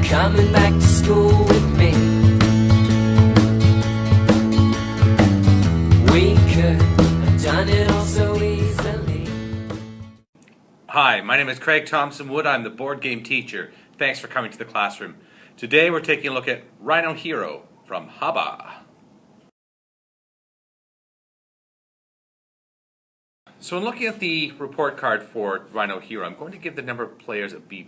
coming back to school with me. We could have done it all so easily. Hi, my name is Craig Thompson Wood. I'm the board game teacher. Thanks for coming to the classroom. Today we're taking a look at Rhino Hero from Haba. So in looking at the report card for Rhino Hero, I'm going to give the number of players a B+.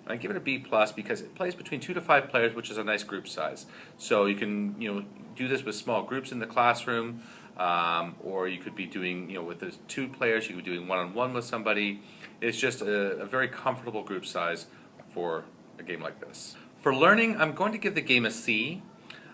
I give it a B+ because it plays between 2 to 5 players, which is a nice group size. So you can do this with small groups in the classroom, or you could be doing with the 2 players, you could be doing one-on-one with somebody. It's just a very comfortable group size for a game like this. For learning, I'm going to give the game a C.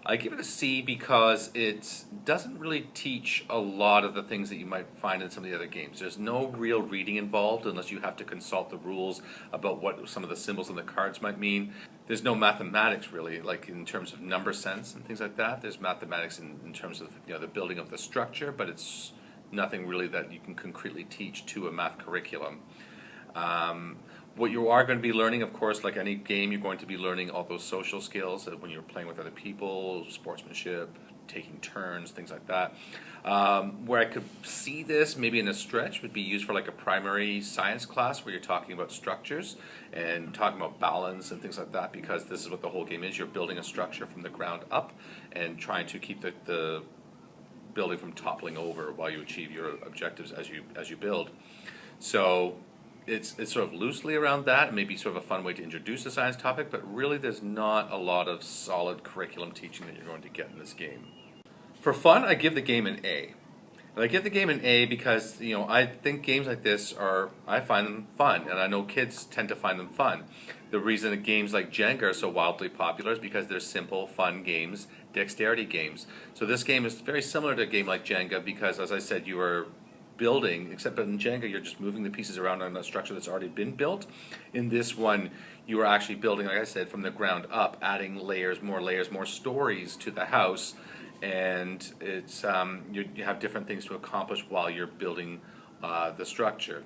I give it a C because it doesn't really teach a lot of the things that you might find in some of the other games. There's no real reading involved unless you have to consult the rules about what some of the symbols on the cards might mean. There's no mathematics really, like in terms of number sense and things like that. There's mathematics in terms of the building of the structure, but it's nothing really that you can concretely teach to a math curriculum. What you are going to be learning, of course, like any game, you're going to be learning all those social skills when you're playing with other people, sportsmanship, taking turns, things like that. Where I could see this maybe in a stretch would be used for like a primary science class where you're talking about structures and talking about balance and things like that, because this is what the whole game is. You're building a structure from the ground up and trying to keep the building from toppling over while you achieve your objectives as you build. So it's sort of loosely around that, and maybe sort of a fun way to introduce a science topic, but really there's not a lot of solid curriculum teaching that you're going to get in this game. For fun, I give the game an A. And I give the game an A because I think games like this I find them fun, and I know kids tend to find them fun. The reason that games like Jenga are so wildly popular is because they're simple, fun games, dexterity games. So this game is very similar to a game like Jenga because, as I said, you are building, except in Jenga you're just moving the pieces around on a structure that's already been built. In this one you are actually building, like I said, from the ground up, adding layers, more stories to the house, and it's you have different things to accomplish while you're building the structure.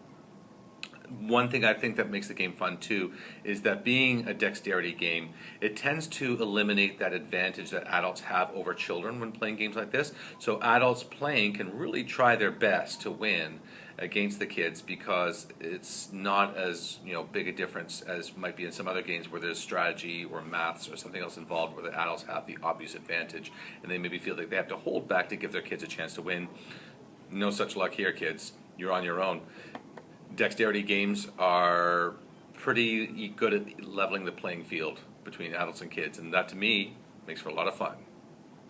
One thing I think that makes the game fun too is that being a dexterity game, it tends to eliminate that advantage that adults have over children when playing games like this. So adults playing can really try their best to win against the kids because it's not as big a difference as might be in some other games where there's strategy or maths or something else involved where the adults have the obvious advantage and they maybe feel like they have to hold back to give their kids a chance to win. No such luck here, kids. You're on your own. Dexterity games are pretty good at leveling the playing field between adults and kids, and that to me makes for a lot of fun.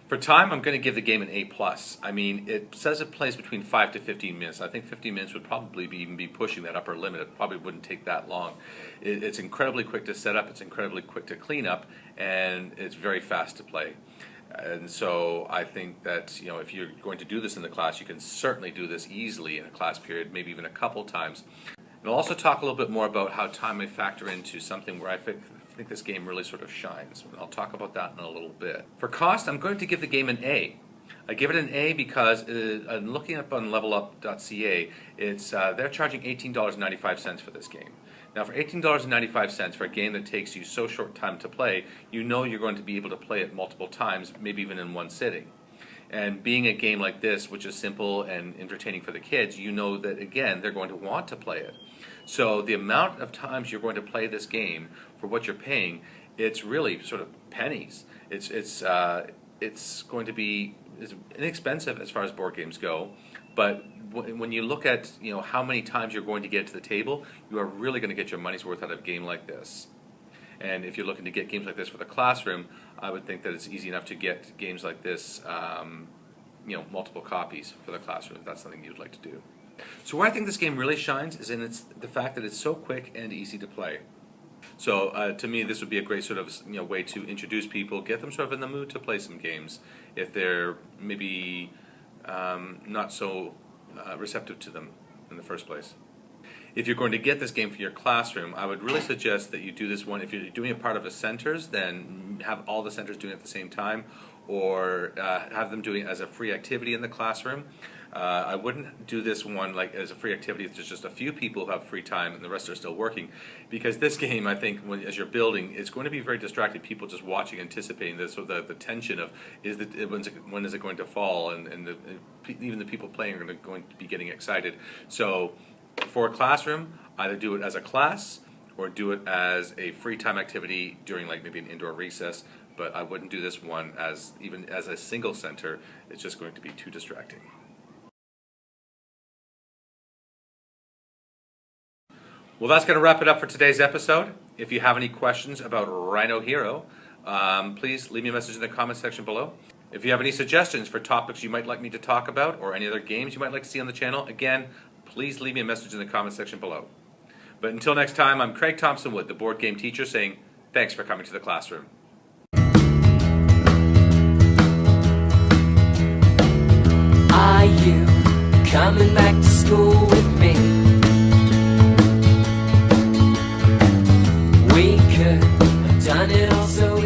For time, I'm going to give the game an A+. I mean, it says it plays between 5 to 15 minutes. I think 15 minutes would probably even be pushing that upper limit. It probably wouldn't take that long. It's incredibly quick to set up, it's incredibly quick to clean up, and it's very fast to play. And so I think that if you're going to do this in the class, you can certainly do this easily in a class period, maybe even a couple times. And I'll also talk a little bit more about how time may factor into something where I think this game really sort of shines. And I'll talk about that in a little bit. For cost, I'm going to give the game an A. I give it an A because I'm looking up on levelup.ca, they're charging $18.95 for this game. Now for $18.95 for a game that takes you so short time to play, you're going to be able to play it multiple times, maybe even in one sitting. And being a game like this, which is simple and entertaining for the kids, that again, they're going to want to play it. So the amount of times you're going to play this game for what you're paying, it's really sort of pennies. It's going to be inexpensive as far as board games go, but when you look at how many times you're going to get to the table, you are really going to get your money's worth out of a game like this. And if you're looking to get games like this for the classroom, I would think that it's easy enough to get games like this, multiple copies for the classroom if that's something you'd like to do. So where I think this game really shines is in the fact that it's so quick and easy to play. So to me, this would be a great sort of way to introduce people, get them sort of in the mood to play some games if they're maybe not so receptive to them in the first place. If you're going to get this game for your classroom, I would really suggest that you do this one. If you're doing a part of a centers, then have all the centers doing it at the same time, or have them doing it as a free activity in the classroom. I wouldn't do this one like as a free activity if there's just a few people who have free time and the rest are still working, because this game, I think, as you're building, it's going to be very distracting. People just watching, anticipating this, so the tension of when is it going to fall, and even the people playing are going to be getting excited. So for a classroom, either do it as a class or do it as a free time activity during like maybe an indoor recess. But I wouldn't do this one even as a single center. It's just going to be too distracting. Well, that's going to wrap it up for today's episode. If you have any questions about Rhino Hero, please leave me a message in the comment section below. If you have any suggestions for topics you might like me to talk about, or any other games you might like to see on the channel, again, please leave me a message in the comment section below. But until next time, I'm Craig Thompson-Wood, the board game teacher, saying thanks for coming to the classroom. Are you coming back to school with me? We could have done it all so